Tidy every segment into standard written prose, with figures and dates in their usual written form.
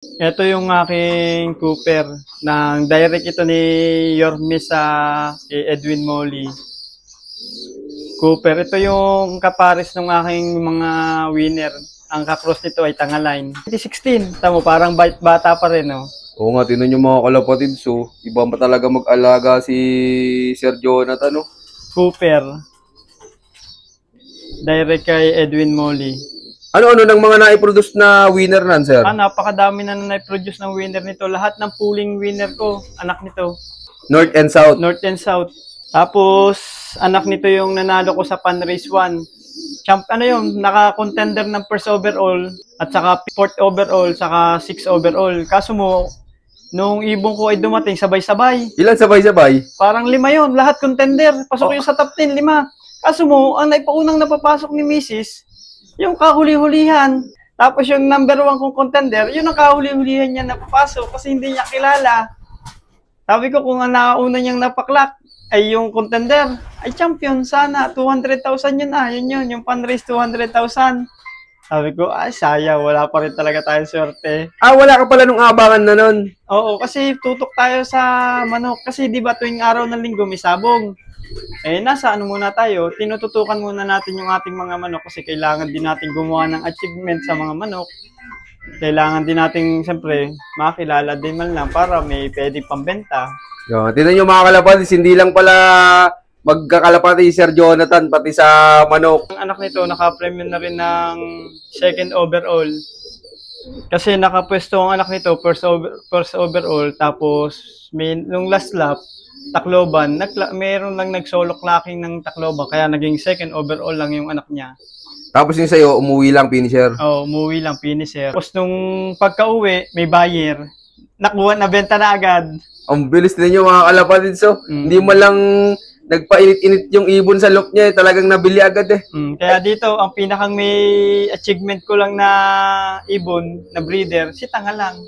Ito yung aking Cooper. Direct ito ni Yormis sa Edwin Molly. Cooper. Ito yung kapares ng aking mga winner. Ang kakross nito ay Tangaline. 2016. Tamo, parang bata pa rin, no? Oo nga, tinan yung mga kalapatid. So, iba pa talaga mag-alaga si Sir Jonathan, no? Cooper. Direct kay Edwin Molly. Ano-ano ng mga na-produce na winner nan, sir? Napakadami na na-produce ng winner nito. Lahat ng pooling winner ko, anak nito. North and South? North and South. Tapos, anak nito yung nanalo ko sa Panrace 1. Naka-contender ng first overall, at saka fourth overall, saka 6 overall. Kaso mo, nung ibong ko ay dumating, sabay-sabay. Ilan sabay-sabay? Parang 5 yon, lahat contender. Pasok yung sa top 10, 5. Kaso mo, ang naipaunang napapasok ni Mrs., yung kahuli-hulihan. Tapos yung number 1 kong contender, yun ang kahuli-hulihan niya napapasok kasi hindi niya kilala. Sabi ko, kung ang nauna niyang napaklak ay yung contender, ay champion sana. 200,000 yun yun, yung fundraise 200,000. Sabi ko, ay saya, wala pa rin talaga tayong swerte. Wala ka pala nung abangan na nun? Oo, kasi tutok tayo sa manok. Kasi di ba tuwing araw ng linggo may sabong. Nasa muna tayo, tinututukan muna natin yung ating mga manok kasi kailangan din natin gumawa ng achievement sa mga manok. Kailangan din natin, siyempre, makilala din man lang para may pwede pambenta. Tinan nyo mga kalapatid, hindi lang pala magkakalapatid si Sir Jonathan, pati sa manok. Ang anak nito, naka-premium na rin ng second overall. Kasi nakapwesto ang anak nito, first overall, tapos nung last lap, Tacloban, meron lang nag-solo clacking ng Tacloban, kaya naging second overall lang yung anak niya. Tapos yung sa'yo, umuwi lang, finisher? Oo, umuwi lang, finisher. Tapos nung pagka-uwi, may buyer. Nabenta na agad. Ang bilis din yung mga kalapatid. So, hindi mo lang nagpainit-init yung ibon sa loop niya. Talagang nabili agad eh. Kaya dito, ang pinakang may achievement ko lang na ibon, na breeder, si Tanga lang.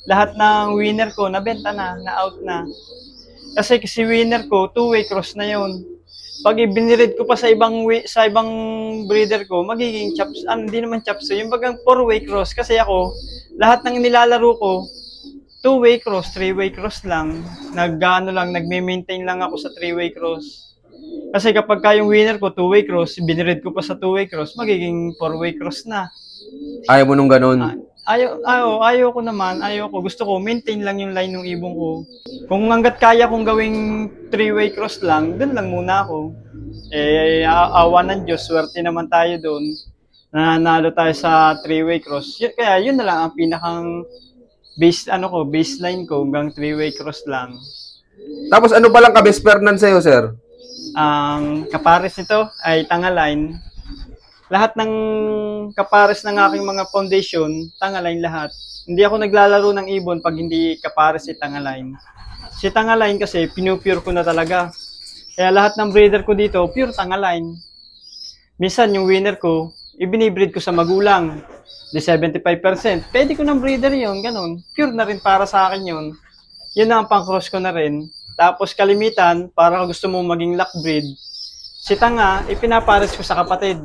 Lahat ng winner ko, nabenta na-out na. Kasi winner ko, 2-way cross na yun. Pag ibinirid ko pa sa ibang breeder ko, magiging chops, hindi naman chops, yung bagang 4-way cross. Kasi ako, lahat ng nilalaro ko, 2-way cross, 3-way cross lang. Nagme-maintain lang ako sa 3-way cross. Kasi kapag yung winner ko, 2-way cross, binirid ko pa sa 2-way cross, magiging 4-way cross na. Ayaw mo nung ganun? Ayaw ko naman. Gusto ko, maintain lang yung line ng ibong ko. Kung hanggat kaya kong gawing 3-way cross lang, dun lang muna ako. Awa ng Diyos, swerte naman tayo dun. Nanalo tayo sa 3-way cross. Kaya yun na lang ang pinakang baseline ko, hanggang 3-way cross lang. Tapos ano palang ka-best pair nan sa'yo, sir? Ang kapares nito ay Tangaline. Lahat ng kapares ng aking mga foundation, Tangaline lahat. Hindi ako naglalaro ng ibon pag hindi kapares si Tangaline. Si Tangaline kasi, pinupure ko na talaga. Kaya lahat ng breeder ko dito, pure Tangaline. Minsan yung winner ko, ibinibreed ko sa magulang. Di 75%. Pwede ko ng breeder yun, ganun. Pure na rin para sa akin yun. Yun na ang pang-cross ko na rin. Tapos kalimitan, para gusto mo maging lock breed, si Tanga, ipinapares ko sa kapatid.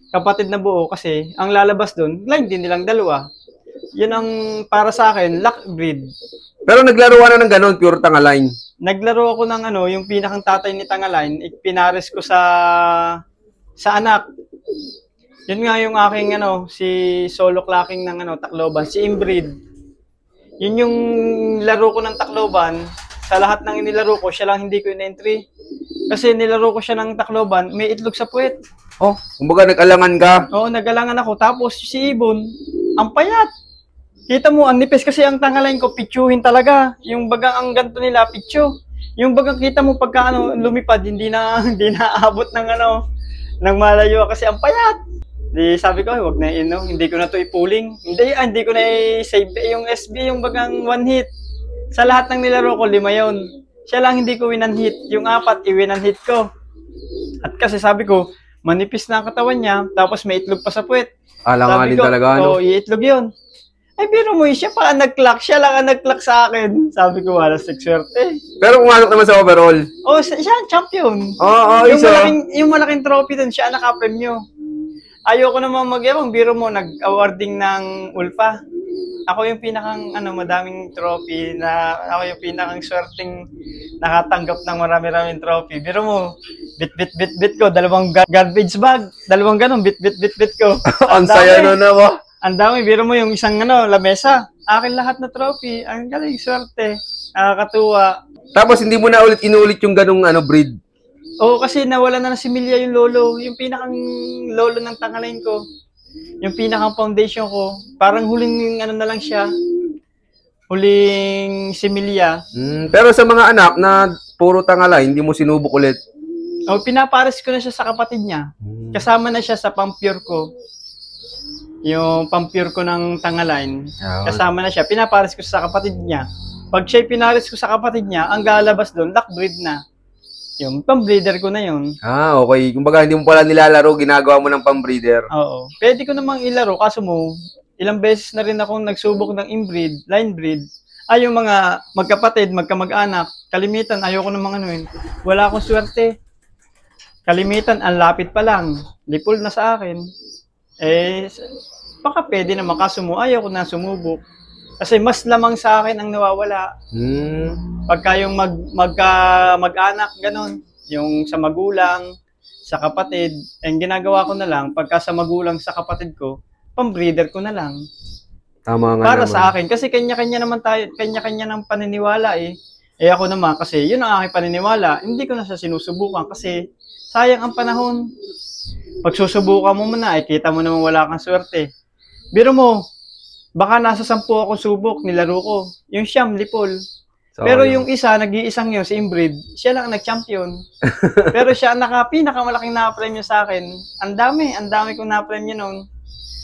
Kapatid na buo kasi ang lalabas doon, line din nilang dalawa. Yun ang para sa akin, lock breed. Pero naglaro na ng ganun, pure Tangaline? Naglaro ako ng yung pinakang tatay ni Tangaline, pinares ko sa anak. Yun nga yung aking si solo clacking ng Tacloban, si Inbreed. Yun yung laro ko ng Tacloban. Sa lahat ng inilaro ko, siya lang hindi ko in-entry. Kasi nilaro ko siya ng Tacloban, may itlog sa puwet. Kumbaga nag-alangan ka? Oo, nag-alangan ako. Tapos si Ibon, ang payat. Kita mo, ang nipis kasi ang Tangaline ko, pitsuhin talaga. Yung bagang ang ganto nila, pitsu. Yung bagang kita mo pagka lumipad, hindi na aabot ng ng malayo kasi ang payat. Di sabi ko, wag na hindi ko na to ipuling. Hindi ko na i-save yung SB, yung bagang one hit. Sa lahat ng nilaro ko, 5 yun. Siya lang hindi ko win hit. Yung 4, i-win hit ko. At kasi sabi ko, manipis na ang katawan niya, tapos may itlog pa sa puwet. Alanganin talaga, no? Iitlog yun. Ay, biro mo, siya pa ang nag-clock. Siya lang ang nag-clock sa akin. Sabi ko, wala swerte. Pero pumasok naman sa overall? Siya ang champion. Yung malaking trophy dun, siya ang nakapremyo. Ayoko naman biro mo, nag-awarding ng Ulfa. ako yung pinakang madaming trophy na ako yung pinakang swerteng nakatanggap ng marami-raming trophy. Biro mo, bit ko, dalawang garbage bag, dalawang ganun, bit ko. Ang saya nun na mo. Ang dami, biro mo yung isang lamesa. Akin lahat na trophy. Ang galing, swerte. Nakakatuwa. Tapos hindi mo na ulit inulit yung ganung breed. Oo, kasi nawala na si Milya yung lolo. Yung pinakang lolo ng Tangalain ko. Yung pinakang foundation ko. Parang huling na lang siya. Huling si Milya. Pero sa mga anak na puro Tangala, hindi mo sinubok ulit? O, pinapares ko na siya sa kapatid niya. Kasama na siya sa pampure ko. Yung pampure ko ng Tangalain. Kasama na siya. Pinapares ko sa kapatid niya. Pag siya pinares ko sa kapatid niya, ang galabas doon, lockbreed na. Yung pambreeder ko na yun. Okay. Kumbaga hindi mo pala nilalaro, ginagawa mo ng pambreeder. Oo. Pwede ko namang ilaro, kaso mo, ilang beses na rin akong nagsubok ng inbreed, line breed. Yung mga magkapatid, magkamag-anak, kalimitan, ayoko namang wala akong swerte. Kalimitan, ang lapit pa lang. Lipol na sa akin. Baka pwede naman, kaso mo, ayoko na sumubok. Kasi mas lamang sa akin ang nawawala. Pagka yung mag-anak, ganun. Yung sa magulang, sa kapatid. Ang ginagawa ko na lang, pagka sa magulang, sa kapatid ko, pambreeder ko na lang. Tama nga para naman. Sa akin. Kasi kanya-kanya naman tayo, kanya-kanya ng paniniwala eh. Ako naman, kasi yun ang aking paniniwala. Hindi ko na siya sinusubukan kasi sayang ang panahon. Pag susubukan mo muna, kita mo naman wala kang swerte. Biro mo, baka nasa 10 ako subok, nilaro ko. Yung siyam, lipol. Pero yung isa, nag-iisang yun, si Inbreed, siya lang nag-champion. Pero siya, pinakamalaking na-premyo sa akin. Ang dami kong na-premyo nun.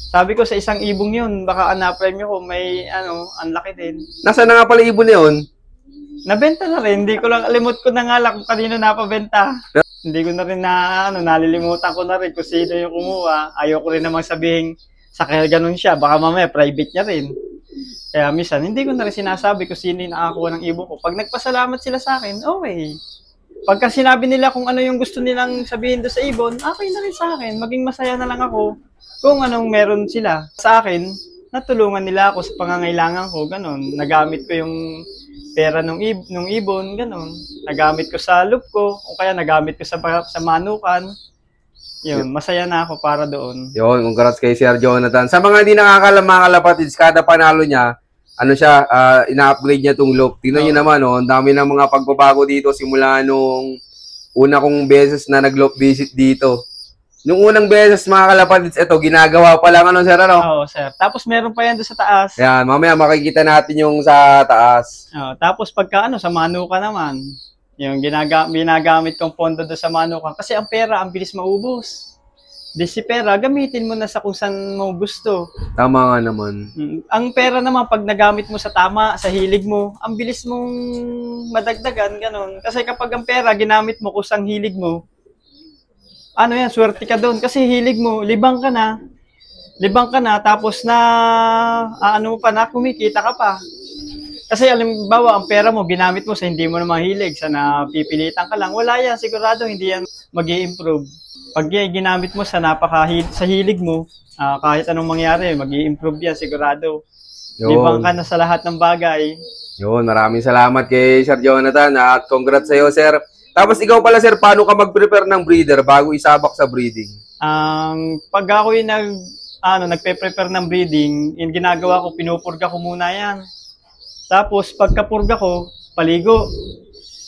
Sabi ko sa isang ibong yun, baka ang na-premyo ko, may, ang laki din. Nasaan na nga pala ibon yun? Nabenta na rin, hindi ko lang, alimot ko na nga lang kung kanino napabenta. Hindi ko na rin nalilimutan ko na rin kung sino yung kumuha. Ayoko rin namang sabihin, kaya ganun siya, baka mamaya private niya rin. Kaya minsan, hindi ko na rin sinasabi kung sino yung nakakuha ng ibon ko. Pag nagpasalamat sila sa akin, okay. Pagka sinabi nila kung ano yung gusto nilang sabihin doon sa ibon, okay na rin sa akin. Maging masaya na lang ako kung anong meron sila. Sa akin, natulungan nila ako sa pangangailangan ko, ganun. Nagamit ko yung pera nung ibon, ganun. Nagamit ko sa loop ko, o kaya nagamit ko sa manukan. Yun, masaya na ako para doon. Yun, congrats kay Sir Jonathan. Sa mga hindi nakakalam mga kalapatids, kada panalo niya, ina-upgrade niya itong loop. Tingnan niyo naman, ang dami ng mga pagbabago dito simula nung una kong beses na nag-loop visit dito. Nung unang beses mga kalapatids, ito, ginagawa pa lang sir, Oo, sir. Tapos meron pa yan doon sa taas. Yan, mamaya makikita natin yung sa taas. Tapos pagka sa manuka naman, yung ginagamit kong pondo doon sa manukan. Kasi ang pera, ang bilis maubos. Si pera, gamitin mo na sa kung saan mo gusto. Tama nga naman. Ang pera naman, pag nagamit mo sa tama, sa hilig mo, ang bilis mong madagdagan, ganun. Kasi kapag ang pera, ginamit mo kung saan hilig mo, swerte ka doon. Kasi hilig mo, libang ka na, tapos kumikita ka pa. Kasi alimbawa, ang pera mo, ginamit mo sa hindi mo na mahilig, sa napipilitan ka lang, wala yan, sigurado hindi yan mag-i-improve. Pag ginamit mo sa sa hilig mo, kahit anong mangyari, mag-i-improve yan, sigurado. Libang ka na sa lahat ng bagay. Yun, maraming salamat kay Sir Jonathan at congrats sa iyo, sir. Tapos ikaw pala, sir, paano ka mag-prepare ng breeder bago isabak sa breeding? Pag ako yung nagpe-prepare ng breeding, yung ginagawa ko, pinupurga ko muna yan. Tapos, pagkapurga ko, paligo.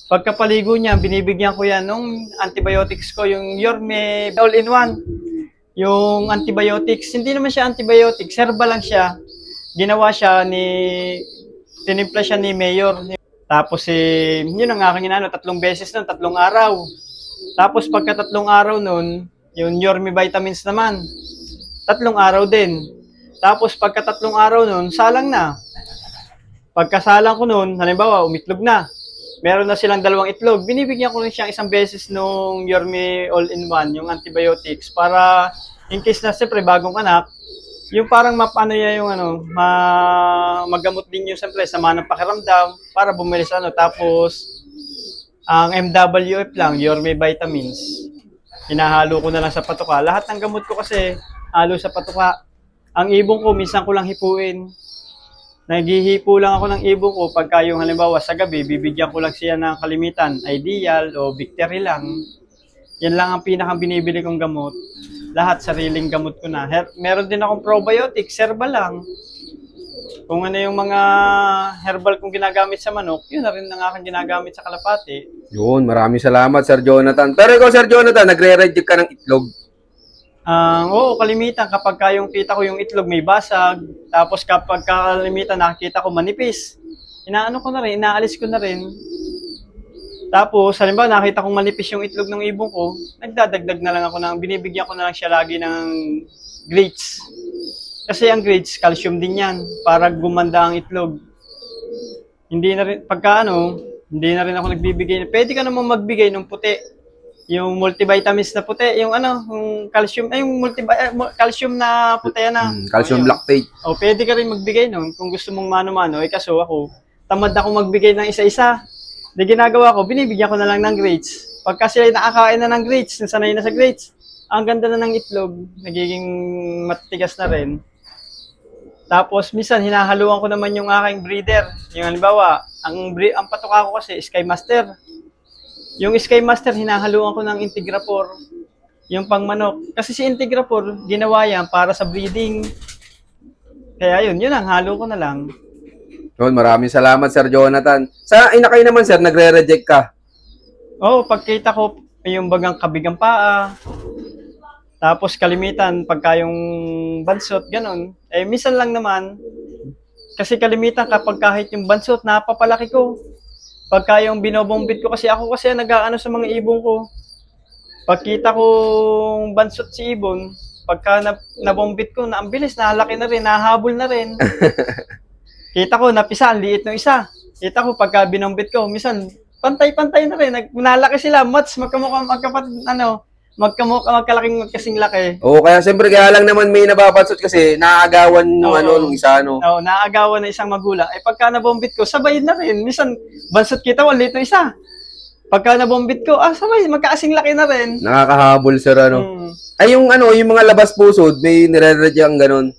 Pagkapaligo niya, binibigyan ko yan nung antibiotics ko, yung Yorme All-in-One. Yung antibiotics, hindi naman siya antibiotics, herbal lang siya. Tinimpla siya ni Mayor. Tapos, yun ang aking 3 beses nun, 3 araw. Tapos, pagka 3 araw nun, yung Yorme vitamins naman, 3 araw din. Tapos, pagka 3 araw nun, salang na. Pagkasalang ko noon, halimbawa, umitlog na. Meron na silang 2 itlog. Binibigyan ko rin siya 1 beses nung Yorme All-in-One, yung antibiotics, para in case na siyempre bagong anak, yung parang magamot din yung siyempre sama ng pakiramdam para bumilis Tapos, ang MWF lang, Yorme vitamins. Hinahalo ko na lang sa patuka. Lahat ng gamot ko kasi halo sa patuka. Ang ibong ko, minsan ko lang hipuin. Naghihipo lang ako ng ibon ko pagka yung halimbawa sa gabi, bibigyan ko lang siya ng kalimitan, ideal o victory lang. Yan lang ang pinakang binibili kong gamot. Lahat sariling gamot ko na. Meron din akong probiotics, herbal lang. Kung ano yung mga herbal kong ginagamit sa manok, yun na rin ang aking ginagamit sa kalapati. Yun, maraming salamat, Sir Jonathan. Pero ikaw, Sir Jonathan, nagre-reject ka ng itlog. Oo, kalimitan kapag yung kita ko yung itlog may basag, tapos kapag kalimitan nakikita ko manipis, inaano ko na rin, inaalis ko na rin. Tapos, halimbawa nakita kong manipis yung itlog ng ibon ko, nagdadagdag na lang ako binibigyan ko na lang siya lagi ng grits. Kasi ang grits, calcium din yan, para gumanda ang itlog. Hindi na rin, hindi na rin ako nagbibigay. Pwede ka namang magbigay ng puti. Yung multivitamins na puti, yung yung calcium, yung calcium na puti na. Calcium lactate. O, pwede ka rin magbigay nun kung gusto mong mano-mano. Kaso ako, tamad ako magbigay ng isa-isa. Di ginagawa ko, binibigyan ko na lang ng grits. Pagka sila nakakain na ng grits, nasanay na sa grits, ang ganda na ng itlog, nagiging matigas na rin. Tapos, minsan, hinahaluan ko naman yung aking breeder. Yung halimbawa, ang patuka ko kasi, Sky Master. Yung Sky Master, hinahaluan ko ng Integrapor. Yung pangmanok. Kasi si Integrapor, ginawa yan para sa breeding. Kaya yun ang halo ko na lang. Yun, maraming salamat, Sir Jonathan. Sa inakay naman, Sir, nagre-reject ka. Oo, pagkita ko, yung bagang kabigang paa. Tapos kalimitan, pagka yung bansot, ganun. Minsan lang naman, kasi kalimitan kapag kahit yung bansot, napapalaki ko. Pagka yung binobombit ko, kasi ako kasi nag-aano sa mga ibon ko. Pagkita ko bansot si ibon, pagka nabombit ko, ang bilis, nahalaki na rin, nahabol na rin. Kita ko, napisa, ang liit ng isa. Kita ko, pagka binombit ko, minsan, pantay-pantay na rin. Nalaki sila, mats, magkalaking magkasing laki. Oo, kaya siyempre kaya lang naman may nababansot kasi naagawan nung nung isa, no? Oo, naagawan na isang magulang. Pagka nabombit ko, sabay na rin. Minsan, bansot kita, walito isa. Pagka nabombit ko, sabay, magkaasing laki na rin. Nakakahabol, Sir, Ay, yung mga labas pusod, may nire-reject ang ganun.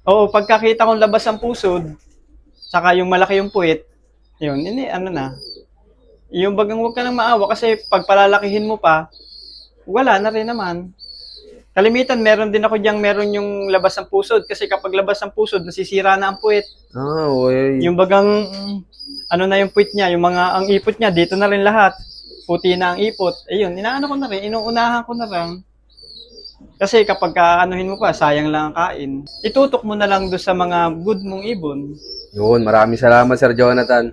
Oo, pagkakita kong labas ang pusod, saka yung malaki yung puwit, yun, yung bagang huwag ka nang maawa kasi pag palalakihin mo pa, wala na rin naman. Kalimitan, meron din ako diyang meron yung labas ng pusod kasi kapag labas ng pusod, nasisira na ang puwit. Okay. Yung bagang, na yung puwit niya, ang ipot niya, dito na rin lahat. Puti na ang ipot. Ayun, inaano ko na rin, inuunahan ko na lang. Kasi kapag kaanuhin mo pa, sayang lang ang kain. Itutok mo na lang doon sa mga good mong ibon. Yun, maraming salamat, Sir Jonathan.